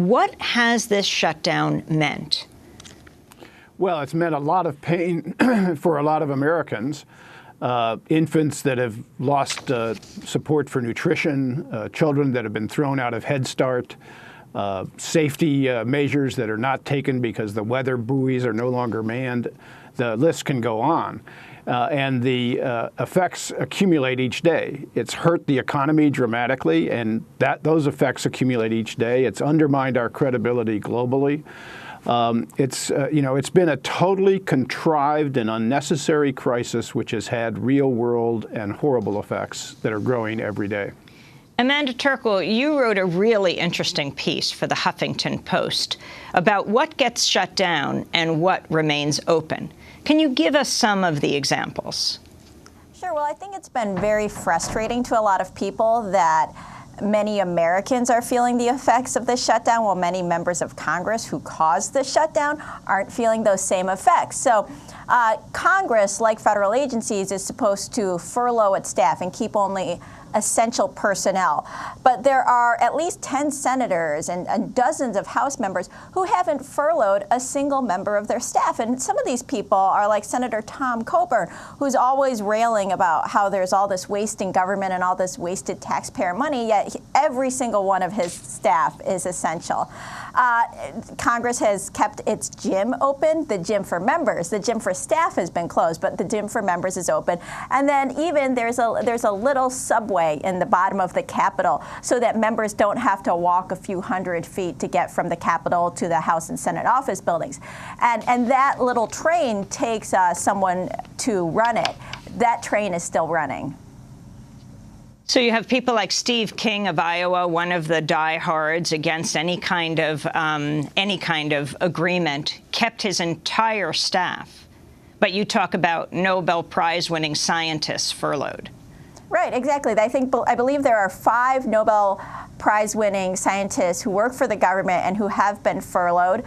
What has this shutdown meant? Well, it's meant a lot of pain for a lot of Americans. Infants that have lost support for nutrition, children that have been thrown out of Head Start, safety measures that are not taken because the weather buoys are no longer manned. The list can go on. And the effects accumulate each day. It's hurt the economy dramatically, and those effects accumulate each day. It's undermined our credibility globally. It's been a totally contrived and unnecessary crisis which has had real-world and horrible effects that are growing every day. Amanda Turkle, you wrote a really interesting piece for the Huffington Post about what gets shut down and what remains open. Can you give us some of the examples? Sure. Well, I think it's been very frustrating to a lot of people that many Americans are feeling the effects of the shutdown, while many members of Congress who caused the shutdown aren't feeling those same effects. So Congress, like federal agencies, is supposed to furlough its staff and keep only essential personnel. But there are at least 10 senators and dozens of House members who haven't furloughed a single member of their staff. And some of these people are like Senator Tom Coburn, who's always railing about how there's all this waste in government and all this wasted taxpayer money, yet every single one of his staff is essential. Congress has kept its gym open, the gym for members. The gym for staff has been closed, but the gym for members is open. And then even there's a little subway in the bottom of the Capitol so that members don't have to walk a few hundred feet to get from the Capitol to the House and Senate office buildings. And that little train takes someone to run it. That train is still running. So you have people like Steve King of Iowa, one of the diehards against any kind of agreement, kept his entire staff. But you talk about Nobel Prize-winning scientists furloughed. Right, exactly. I believe there are 5 Nobel Prize-winning scientists who work for the government and who have been furloughed.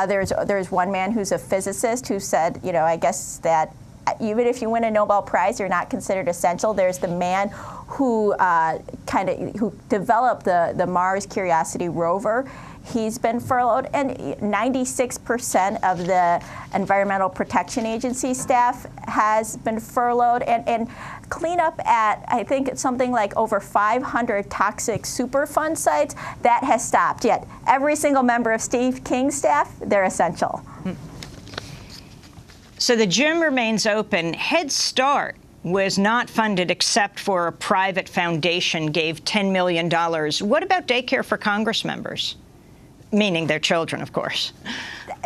There's one man who's a physicist who said, I guess that even if you win a Nobel Prize, you're not considered essential. There's the man who who developed the Mars Curiosity rover. He's been furloughed, and 96% of the Environmental Protection Agency staff has been furloughed, and cleanup at, I think it's something like over 500 toxic Superfund sites, that has stopped. Yet every single member of Steve King's staff, they're essential. So the gym remains open. Head Start was not funded except for a private foundation gave $10 million. What about daycare for Congress members? Meaning their children, of course.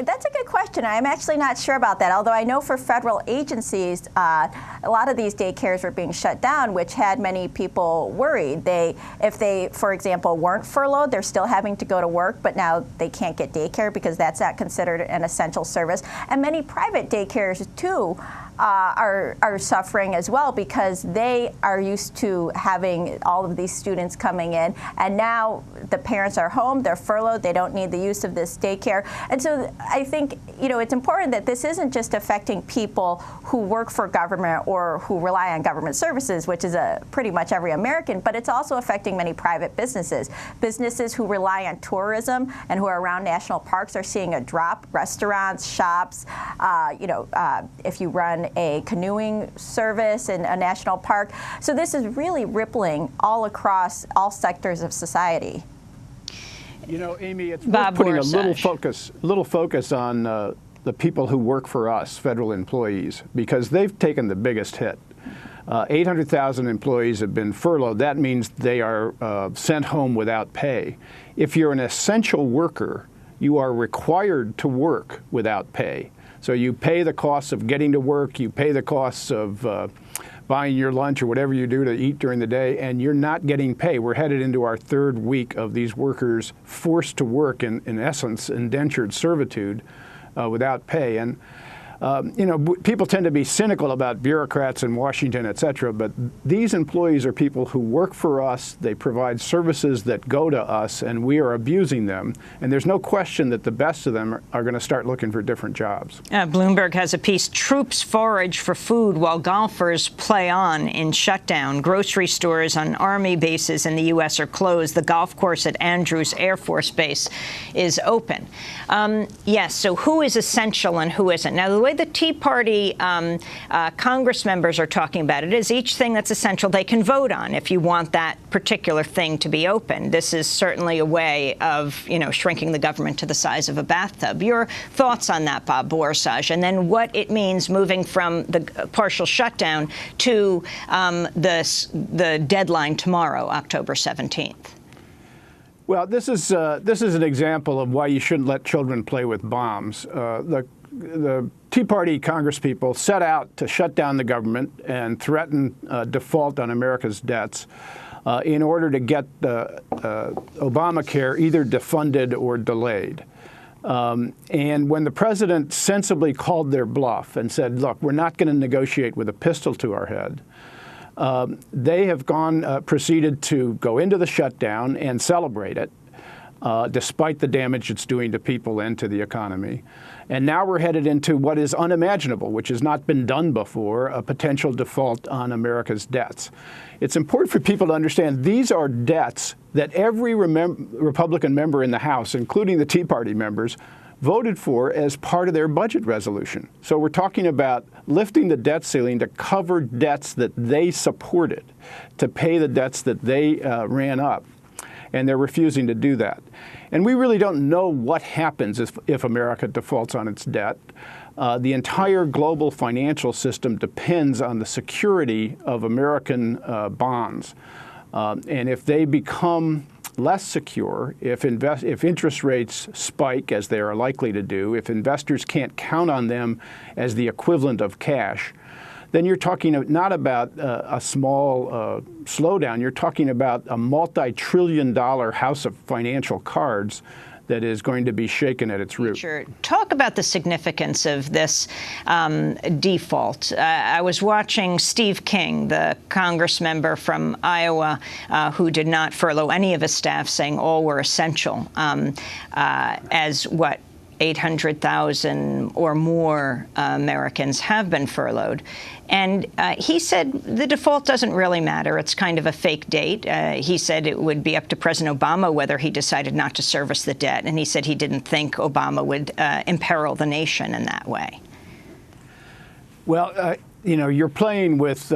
That's a good question. I'm actually not sure about that, although I know for federal agencies, a lot of these daycares were being shut down, which had many people worried. If they, for example, weren't furloughed, they're still having to go to work, but now they can't get daycare because that's not considered an essential service. And many private daycares, too, are suffering as well because they are used to having all of these students coming in, and now the parents are home, they're furloughed, they don't need the use of this daycare. And so I think, it's important that this isn't just affecting people who work for government or who rely on government services, which is pretty much every American, but it's also affecting many private businesses. Businesses who rely on tourism and who are around national parks are seeing a drop. Restaurants, shops, if you run a canoeing service in a national park. So this is really rippling all across all sectors of society. Amy, it's worth putting a little focus on the people who work for us, federal employees, because they've taken the biggest hit. 800,000 employees have been furloughed. That means they are sent home without pay. If you're an essential worker, you are required to work without pay. So you pay the costs of getting to work, you pay the costs of buying your lunch or whatever you do to eat during the day, and you're not getting pay. We're headed into our 3rd week of these workers forced to work in essence, indentured servitude without pay. And People tend to be cynical about bureaucrats in Washington, et cetera, but these employees are people who work for us. They provide services that go to us, and we are abusing them. And there's no question that the best of them are going to start looking for different jobs. Bloomberg has a piece, Troops Forage for Food While Golfers Play On in Shutdown. Grocery stores on Army bases in the U.S. are closed. The golf course at Andrews Air Force Base is open. Yes, so who is essential and who isn't? Now, the way the Tea Party Congress members are talking about it is each thing that's essential they can vote on if you want that particular thing to be open. This is certainly a way of, shrinking the government to the size of a bathtub. Your thoughts on that, Bob Borsaj, and then what it means moving from the partial shutdown to the deadline tomorrow, October 17th. Well, this is an example of why you shouldn't let children play with bombs. The Tea Party congresspeople set out to shut down the government and threaten default on America's debts in order to get Obamacare either defunded or delayed. And when the president sensibly called their bluff and said, look, we're not going to negotiate with a pistol to our head, they have proceeded to go into the shutdown and celebrate it, despite the damage it's doing to people and to the economy. And now we're headed into what is unimaginable, which has not been done before, a potential default on America's debts. It's important for people to understand these are debts that every Republican member in the House, including the Tea Party members, voted for as part of their budget resolution. So we're talking about lifting the debt ceiling to cover debts that they supported, to pay the debts that they ran up. And they're refusing to do that. And we really don't know what happens if America defaults on its debt. The entire global financial system depends on the security of American bonds. And if they become less secure, if interest rates spike, as they are likely to do, if investors can't count on them as the equivalent of cash, then you're talking not about a small slowdown. You're talking about a multi-trillion-dollar house of financial cards that is going to be shaken at its root. Sure. Talk about the significance of this default. I was watching Steve King, the Congress member from Iowa, who did not furlough any of his staff, saying all were essential, as what 800,000 or more Americans have been furloughed. And he said the default doesn't really matter. It's kind of a fake date. He said it would be up to President Obama whether he decided not to service the debt. And he said he didn't think Obama would imperil the nation in that way. Well, you're playing with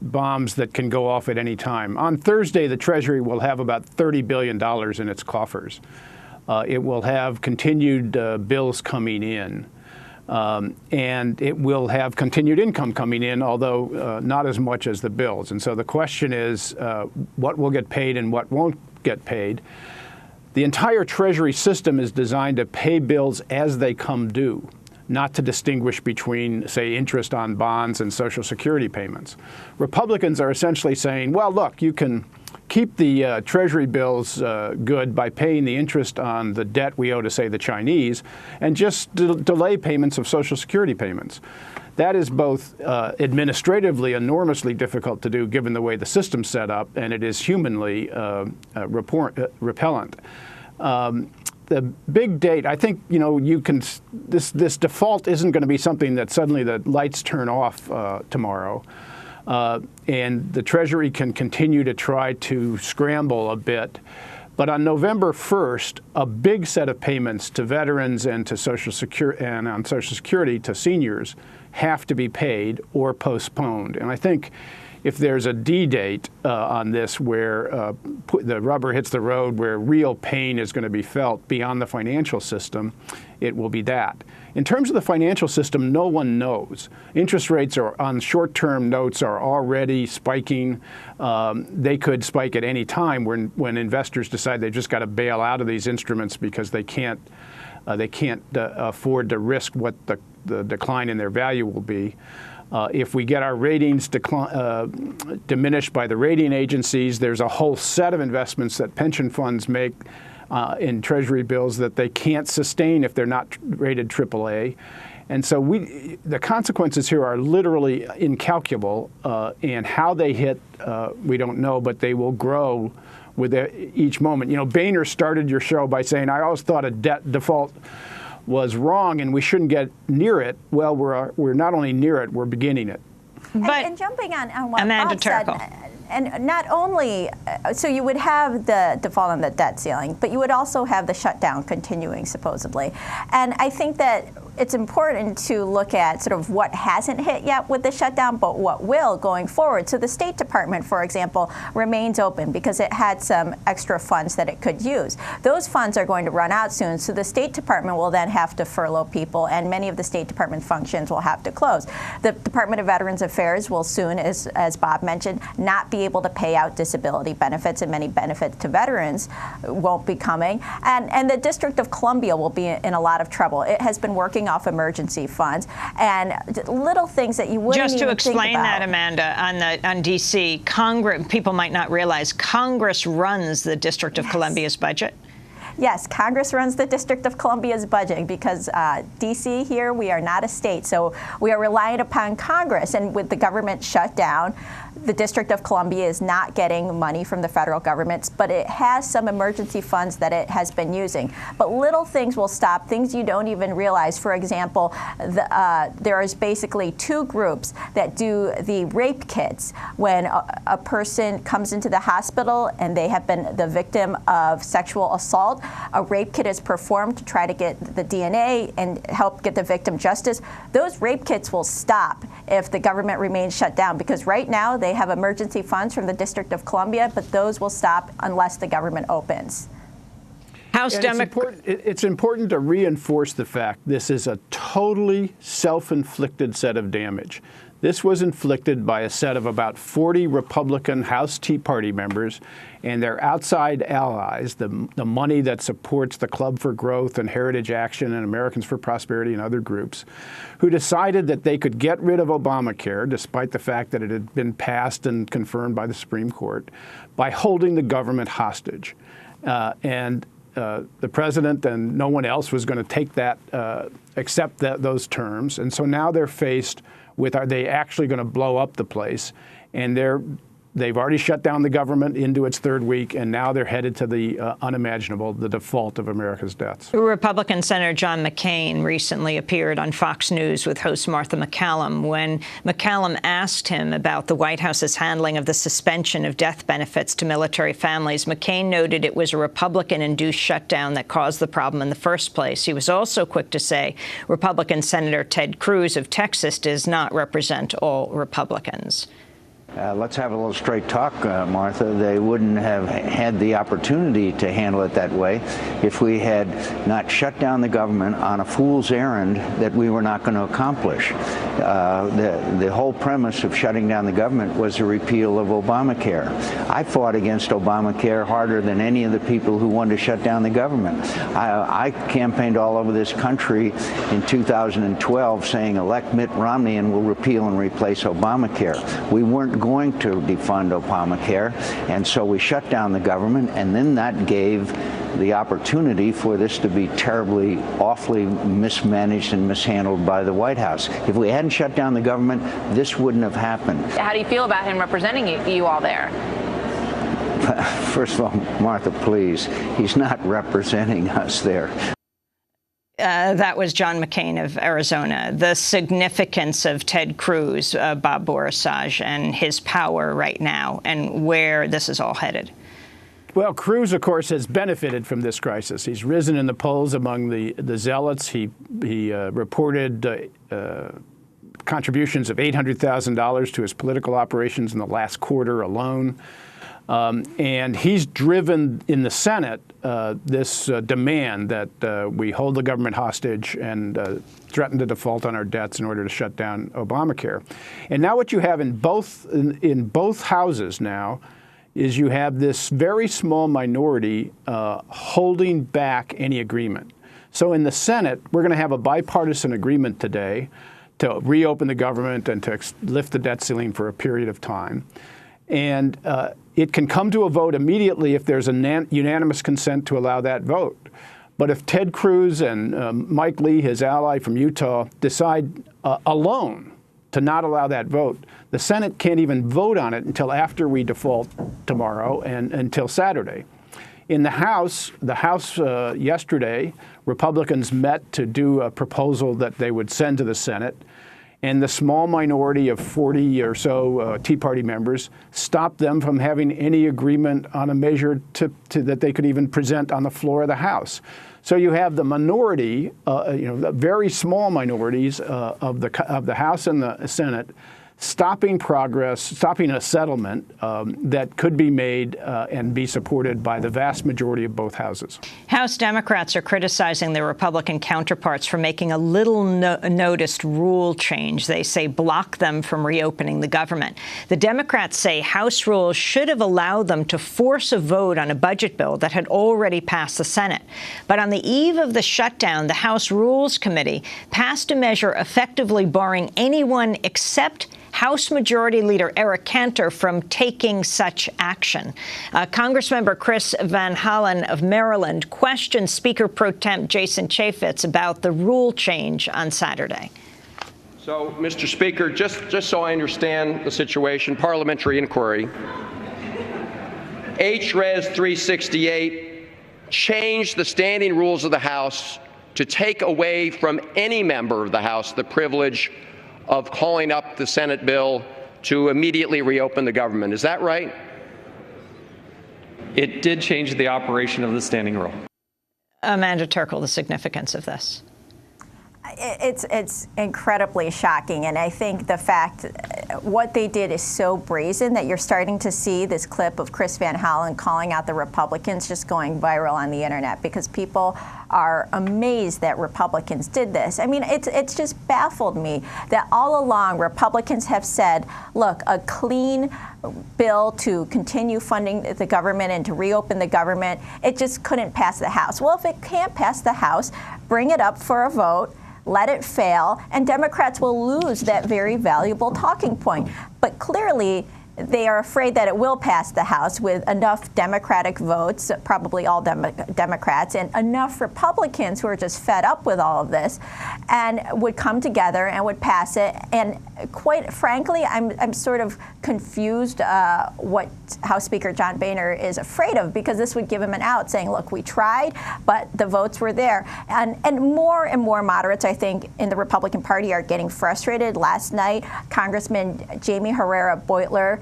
bombs that can go off at any time. On Thursday, the Treasury will have about $30 billion in its coffers. It will have continued bills coming in, and it will have continued income coming in, although not as much as the bills. And so the question is what will get paid and what won't get paid. The entire Treasury system is designed to pay bills as they come due, not to distinguish between, say, interest on bonds and Social Security payments. Republicans are essentially saying, well, look, you can keep the Treasury bills good by paying the interest on the debt we owe to, say, the Chinese, and just delay payments of Social Security payments. That is both administratively enormously difficult to do given the way the system's set up, and it is humanly repellent. The big date, I think, this default isn't going to be something that suddenly the lights turn off tomorrow. And the Treasury can continue to try to scramble a bit. But on November 1st, a big set of payments to veterans and to Social Security to seniors have to be paid or postponed. And I think if there's a D date on this where the rubber hits the road, where real pain is going to be felt beyond the financial system, it will be that. In terms of the financial system, no one knows. Interest rates on short-term notes are already spiking. They could spike at any time when investors decide they've just got to bail out of these instruments because they can't afford to risk what the decline in their value will be. If we get our ratings diminished by the rating agencies, there's a whole set of investments that pension funds make in Treasury bills that they can't sustain if they're not rated AAA. And so the consequences here are literally incalculable, and how they hit, we don't know, but they will grow with each moment. You know, Boehner started your show by saying, I always thought a debt default was wrong and we shouldn't get near it. Well, we're not only near it, we're beginning it. And jumping on what Amanda Bob said, and not only, so you would have the default on the debt ceiling, but you would also have the shutdown continuing, supposedly. And I think that it's important to look at sort of what hasn't hit yet with the shutdown, but what will going forward. So the State Department, for example, remains open because it had some extra funds that it could use. Those funds are going to run out soon, so the State Department will then have to furlough people, and many of the State Department functions will have to close. The Department of Veterans Affairs will soon, as Bob mentioned, not be able to pay out disability benefits, and many benefits to veterans won't be coming. And the District of Columbia will be in a lot of trouble. It has been working off emergency funds and little things that you wouldn't even think about. Just to explain that, Amanda, on D.C., Congress, people might not realize Congress runs the District of Columbia's budget. Yes, Congress runs the District of Columbia's budget because D.C. here, we are not a state, so we are reliant upon Congress. And with the government shut down, the District of Columbia is not getting money from the federal government, but it has some emergency funds that it has been using. But little things will stop, things you don't even realize. For example, there is basically two groups that do the rape kits. When a person comes into the hospital and they have been the victim of sexual assault, a rape kit is performed to try to get the DNA and help get the victim justice. Those rape kits will stop if the government remains shut down, because right now they have emergency funds from the District of Columbia, but those will stop unless the government opens. It's important to reinforce the fact this is a totally self-inflicted set of damage. This was inflicted by a set of about 40 Republican House Tea Party members and their outside allies, the money that supports the Club for Growth and Heritage Action and Americans for Prosperity and other groups, who decided that they could get rid of Obamacare, despite the fact that it had been passed and confirmed by the Supreme Court, by holding the government hostage. The president and no one else was going to take that, accept those terms. And so now they're faced with, are they actually going to blow up the place? And they've already shut down the government into its third week, and now they're headed to the unimaginable, the default of America's debts. Republican Senator John McCain recently appeared on Fox News with host Martha McCallum. When McCallum asked him about the White House's handling of the suspension of death benefits to military families, McCain noted it was a Republican-induced shutdown that caused the problem in the first place. He was also quick to say Republican Senator Ted Cruz of Texas does not represent all Republicans. Let's have a little straight talk, Martha. They wouldn't have had the opportunity to handle it that way if we had not shut down the government on a fool's errand that we were not going to accomplish. The whole premise of shutting down the government was the repeal of Obamacare. I fought against Obamacare harder than any of the people who wanted to shut down the government. I campaigned all over this country in 2012 saying elect Mitt Romney and we'll repeal and replace Obamacare. We weren't going to defund Obamacare, and so we shut down the government, and then that gave the opportunity for this to be terribly, awfully mismanaged and mishandled by the White House. If we hadn't shut down the government, this wouldn't have happened. How do you feel about him representing you all there? First of all, Martha, please, he's not representing us there. That was John McCain of Arizona. The significance of Ted Cruz, Bob Borisage, and his power right now, and where this is all headed. Well, Cruz, of course, has benefited from this crisis. He's risen in the polls among the zealots. He reported contributions of $800,000 to his political operations in the last quarter alone. And he's driven in the Senate this demand that we hold the government hostage and threaten to default on our debts in order to shut down Obamacare. And now what you have in both houses now is you have this very small minority holding back any agreement. So in the Senate, we're going to have a bipartisan agreement today to reopen the government and to lift the debt ceiling for a period of time. And it can come to a vote immediately if there's a unanimous consent to allow that vote. But if Ted Cruz and Mike Lee, his ally from Utah, decide alone to not allow that vote, the Senate can't even vote on it until after we default tomorrow and until Saturday. In the House yesterday, Republicans met to do a proposal that they would send to the Senate, and the small minority of 40 or so Tea Party members stopped them from having any agreement on a measure that they could even present on the floor of the House. So you have the minority, the very small minorities of the House and the Senate stopping progress, stopping a settlement that could be made and be supported by the vast majority of both houses. House Democrats are criticizing their Republican counterparts for making a little noticed rule change. They say block them from reopening the government. The Democrats say House rules should have allowed them to force a vote on a budget bill that had already passed the Senate. But on the eve of the shutdown, the House Rules Committee passed a measure effectively barring anyone except House Majority Leader Eric Cantor from taking such action. Congressmember Chris Van Hollen of Maryland questioned Speaker Pro Tem Jason Chaffetz about the rule change on Saturday. So, Mr. Speaker, just so I understand the situation, parliamentary inquiry. H.Res. 368 changed the standing rules of the House to take away from any member of the House the privilege of calling up the Senate bill to immediately reopen the government. Is that right? It did change the operation of the standing rule. Amanda Turkle, the significance of this. It's incredibly shocking, and I think the fact what they did is so brazen that you're starting to see this clip of Chris Van Hollen calling out the Republicans just going viral on the internet because people are amazed that Republicans did this. I mean, it's just baffled me that all along Republicans have said, look, a clean bill to continue funding the government and to reopen the government, it just couldn't pass the House. Well, if it can't pass the House, bring it up for a vote, let it fail, and Democrats will lose that very valuable talking point. But clearly, they are afraid that it will pass the House with enough Democratic votes, probably all Democrats, and enough Republicans who are just fed up with all of this, and would come together and would pass it. And quite frankly, I'm sort of confused what House Speaker John Boehner is afraid of, because this would give him an out, saying, look, we tried, but the votes were there. And more moderates, I think, in the Republican Party are getting frustrated. Last night, Congressman Jamie Herrera Butler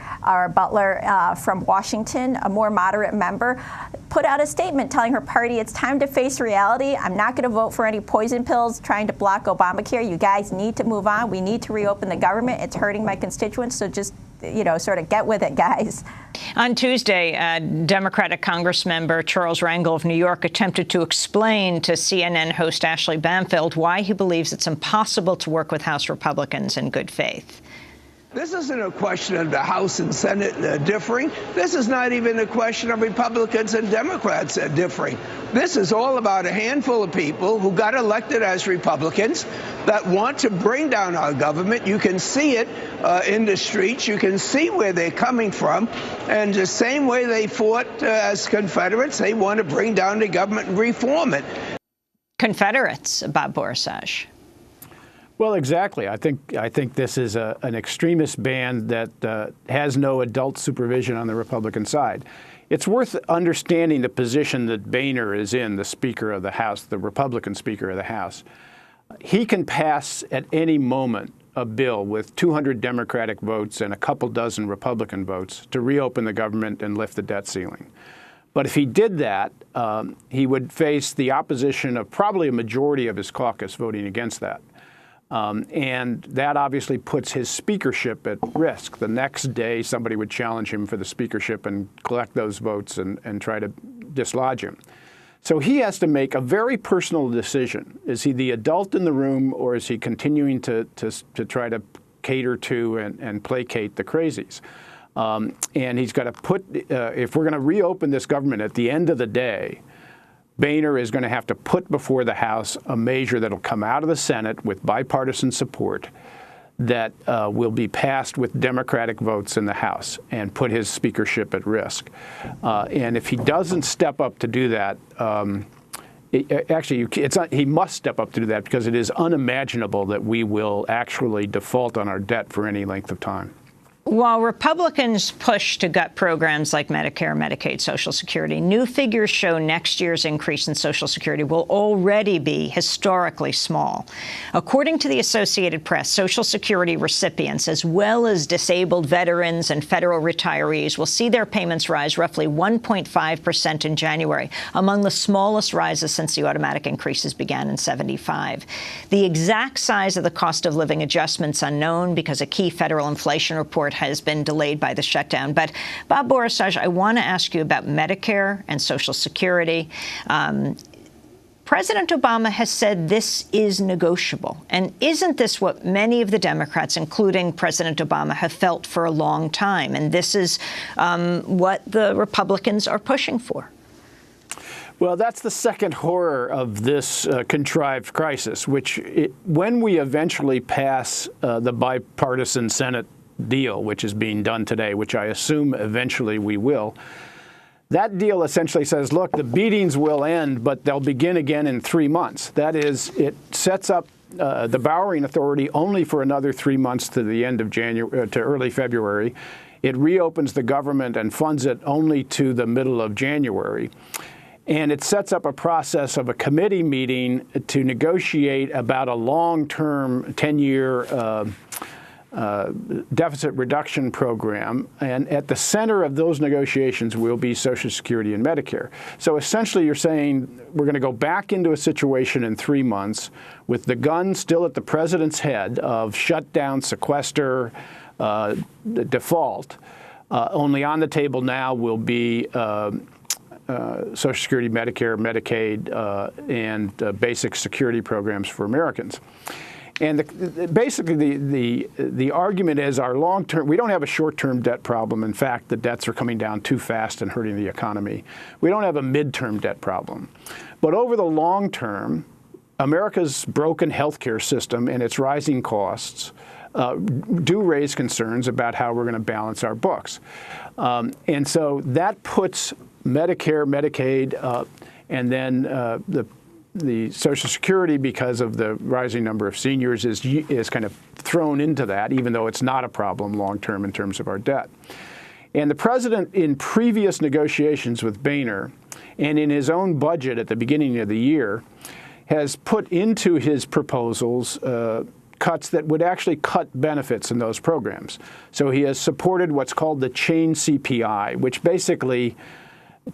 from Washington, a more moderate member, put out a statement telling her party it's time to face reality. I'm not going to vote for any poison pills trying to block Obamacare. You guys need to move on. We need to reopen the government. It's hurting my constituents. So just, sort of get with it, guys. On Tuesday, Democratic Congressmember Charles Rangel of New York attempted to explain to CNN host Ashley Banfield why he believes it's impossible to work with House Republicans in good faith. This isn't a question of the House and Senate differing. This is not even a question of Republicans and Democrats differing. This is all about a handful of people who got elected as Republicans that want to bring down our government. You can see it in the streets. You can see where they're coming from. And the same way they fought as Confederates, they want to bring down the government and reform it. Confederates, Bob Borisaj. Well, exactly. I think this is an extremist band that has no adult supervision on the Republican side. It's worth understanding the position that Boehner is in, the Speaker of the House, the Republican Speaker of the House. He can pass at any moment a bill with 200 Democratic votes and a couple dozen Republican votes to reopen the government and lift the debt ceiling. But if he did that, he would face the opposition of probably a majority of his caucus voting against that. And that obviously puts his speakership at risk. The next day, somebody would challenge him for the speakership and collect those votes and try to dislodge him. So he has to make a very personal decision. Is he the adult in the room, or is he continuing to try to cater to and placate the crazies? And he's got to put, if we're going to reopen this government at the end of the day, Boehner is going to have to put before the House a measure that will come out of the Senate with bipartisan support that will be passed with Democratic votes in the House and put his speakership at risk. And if he doesn't step up to do that, he must step up to do that, because it is unimaginable that we will actually default on our debt for any length of time. While Republicans push to gut programs like Medicare, Medicaid, Social Security, new figures show next year's increase in Social Security will already be historically small. According to the Associated Press, Social Security recipients, as well as disabled veterans and federal retirees, will see their payments rise roughly 1.5% in January, among the smallest rises since the automatic increases began in '75. The exact size of the cost of living adjustment's unknown, because a key federal inflation report has been delayed by the shutdown. But Bob Borisaj, I want to ask you about Medicare and Social Security. President Obama has said this is negotiable. And isn't this what many of the Democrats, including President Obama, have felt for a long time? And this is what the Republicans are pushing for. Well, that's the second horror of this contrived crisis, which when we eventually pass the bipartisan Senate deal, which is being done today, which I assume eventually we will, that deal essentially says, look, the beatings will end, but they'll begin again in 3 months. That is, it sets up the borrowing authority only for another 3 months to the end of January, to early February. It reopens the government and funds it only to the middle of January. And it sets up a process of a committee meeting to negotiate about a long-term 10-year deficit reduction program, and at the center of those negotiations will be Social Security and Medicare. So essentially you're saying we're going to go back into a situation in 3 months with the gun still at the president's head of shutdown, sequester, default. Only on the table now will be Social Security, Medicare, Medicaid, and basic security programs for Americans. And basically, the argument is our long-term, we don't have a short-term debt problem. In fact, the debts are coming down too fast and hurting the economy. We don't have a mid-term debt problem. But over the long term, America's broken healthcare system and its rising costs do raise concerns about how we're going to balance our books. And so that puts Medicare, Medicaid, and then the Social Security, because of the rising number of seniors, is kind of thrown into that, even though it's not a problem long-term in terms of our debt. And the president, in previous negotiations with Boehner and in his own budget at the beginning of the year, has put into his proposals cuts that would actually cut benefits in those programs. So he has supported what's called the chain CPI, which basically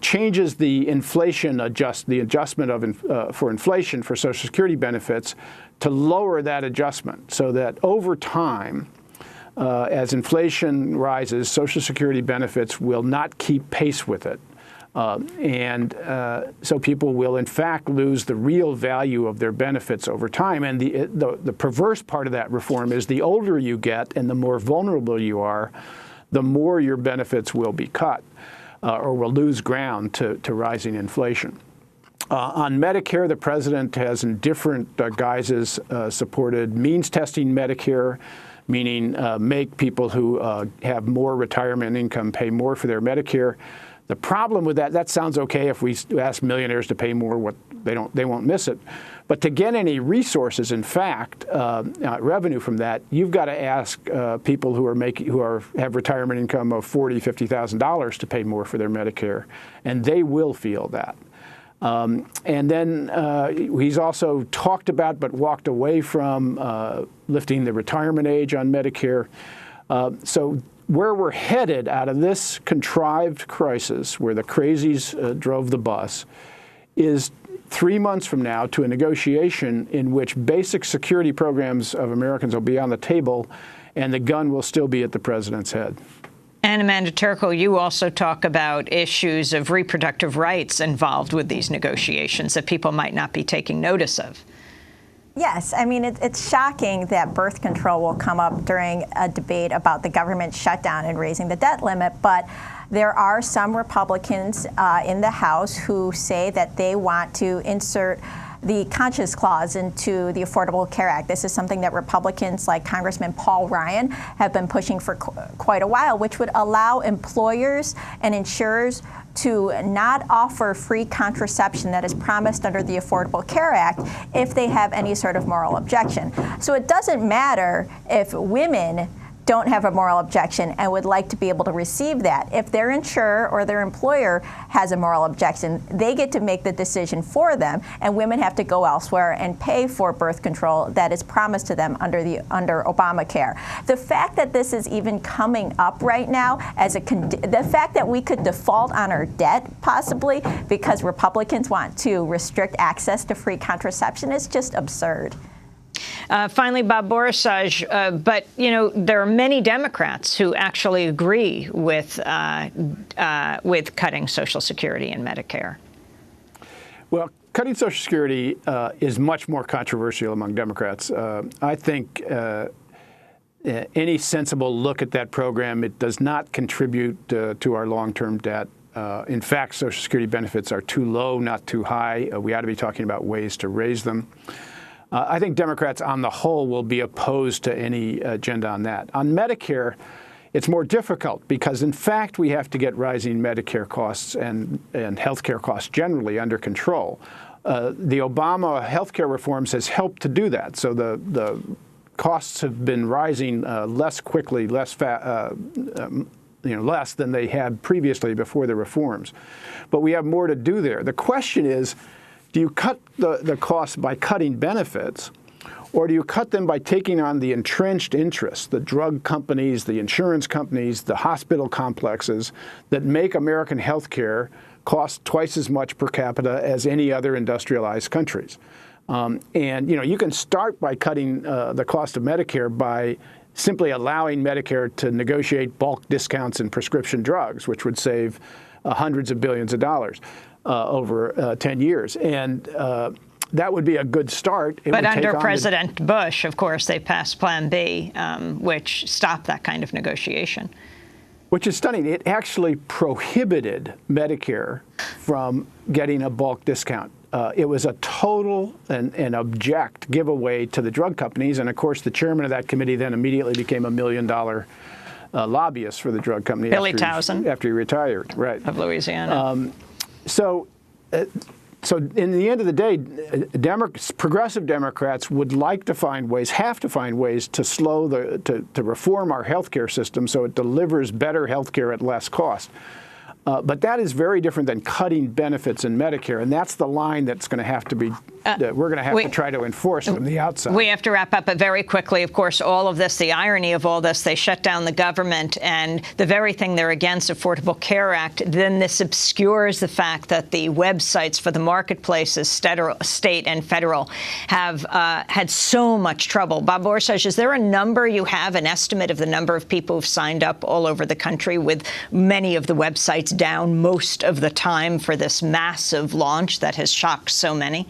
changes the adjustment of for inflation for Social Security benefits to lower that adjustment, so that over time, as inflation rises, Social Security benefits will not keep pace with it. So people will, in fact, lose the real value of their benefits over time. And the perverse part of that reform is the older you get and the more vulnerable you are, the more your benefits will be cut. Or will lose ground to rising inflation. On Medicare, the president has, in different guises, supported means testing Medicare, meaning make people who have more retirement income pay more for their Medicare. The problem with that sounds okay if we ask millionaires to pay more, they won't miss it. But to get any resources, in fact, revenue from that, you've got to ask people who have retirement income of $40,000, $50,000 to pay more for their Medicare, and they will feel that. And then he's also talked about but walked away from lifting the retirement age on Medicare. So where we're headed out of this contrived crisis, where the crazies drove the bus, is 3 months from now to a negotiation in which basic security programs of Americans will be on the table and the gun will still be at the president's head. And Amanda Turkle, you also talk about issues of reproductive rights involved with these negotiations that people might not be taking notice of. Yes, I mean, it's shocking that birth control will come up during a debate about the government shutdown and raising the debt limit, but there are some Republicans in the House who say that they want to insert the conscience clause into the Affordable Care Act. This is something that Republicans like Congressman Paul Ryan have been pushing for quite a while, which would allow employers and insurers to not offer free contraception that is promised under the Affordable Care Act if they have any sort of moral objection. So it doesn't matter if women don't have a moral objection and would like to be able to receive that. If their insurer or their employer has a moral objection, they get to make the decision for them, and women have to go elsewhere and pay for birth control that is promised to them under Obamacare. The fact that this is even coming up right now as the fact that we could default on our debt possibly because Republicans want to restrict access to free contraception is just absurd. Finally, Bob Borisaj, but there are many Democrats who actually agree with cutting Social Security and Medicare. Well, cutting Social Security is much more controversial among Democrats. I think any sensible look at that program, it does not contribute to our long-term debt. In fact, Social Security benefits are too low, not too high. We ought to be talking about ways to raise them. I think Democrats on the whole will be opposed to any agenda on that. On Medicare, it's more difficult because, in fact, we have to get rising Medicare costs and health care costs generally under control. The Obama health care reforms has helped to do that. So the costs have been rising less quickly, less than they had previously before the reforms. But we have more to do there. The question is, do you cut the costs by cutting benefits, or do you cut them by taking on the entrenched interests, the drug companies, the insurance companies, the hospital complexes that make American health care cost twice as much per capita as any other industrialized countries? You can start by cutting the cost of Medicare by simply allowing Medicare to negotiate bulk discounts in prescription drugs, which would save hundreds of billions of dollars over 10 years. And that would be a good start. But under President Bush, of course, they passed Plan B, which stopped that kind of negotiation. Which is stunning. It actually prohibited Medicare from getting a bulk discount. It was a total and abject giveaway to the drug companies. And, of course, the chairman of that committee then immediately became $1 million lobbyist for the drug company. Billy Towson. After he retired, right. Of Louisiana. So in the end of the day, progressive Democrats would like to find ways, have to find ways to to reform our health care system so it delivers better health care at less cost. But that is very different than cutting benefits in Medicare, and that's the line that's going to have to be we're going to have to try to enforce from the outside. We have to wrap up, but very quickly, of course, all of this, the irony of all this, they shut down the government, and the very thing they're against, Affordable Care Act, then this obscures the fact that the websites for the marketplaces, state and federal, have had so much trouble. Bob Borisaj, is there a number you have, an estimate of the number of people who've signed up all over the country with many of the websites down most of the time for this massive launch that has shocked so many?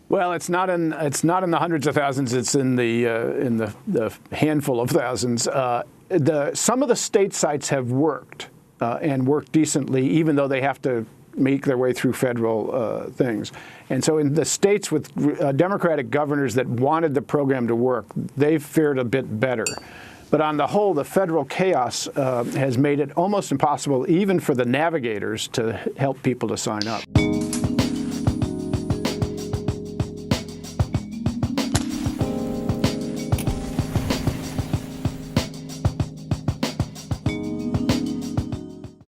Well, it's not in the hundreds of thousands. It's in the handful of thousands. Some of the state sites have worked and worked decently, even though they have to make their way through federal things. And so in the states with Democratic governors that wanted the program to work, they've fared a bit better. But on the whole, the federal chaos has made it almost impossible, even for the navigators, to help people to sign up.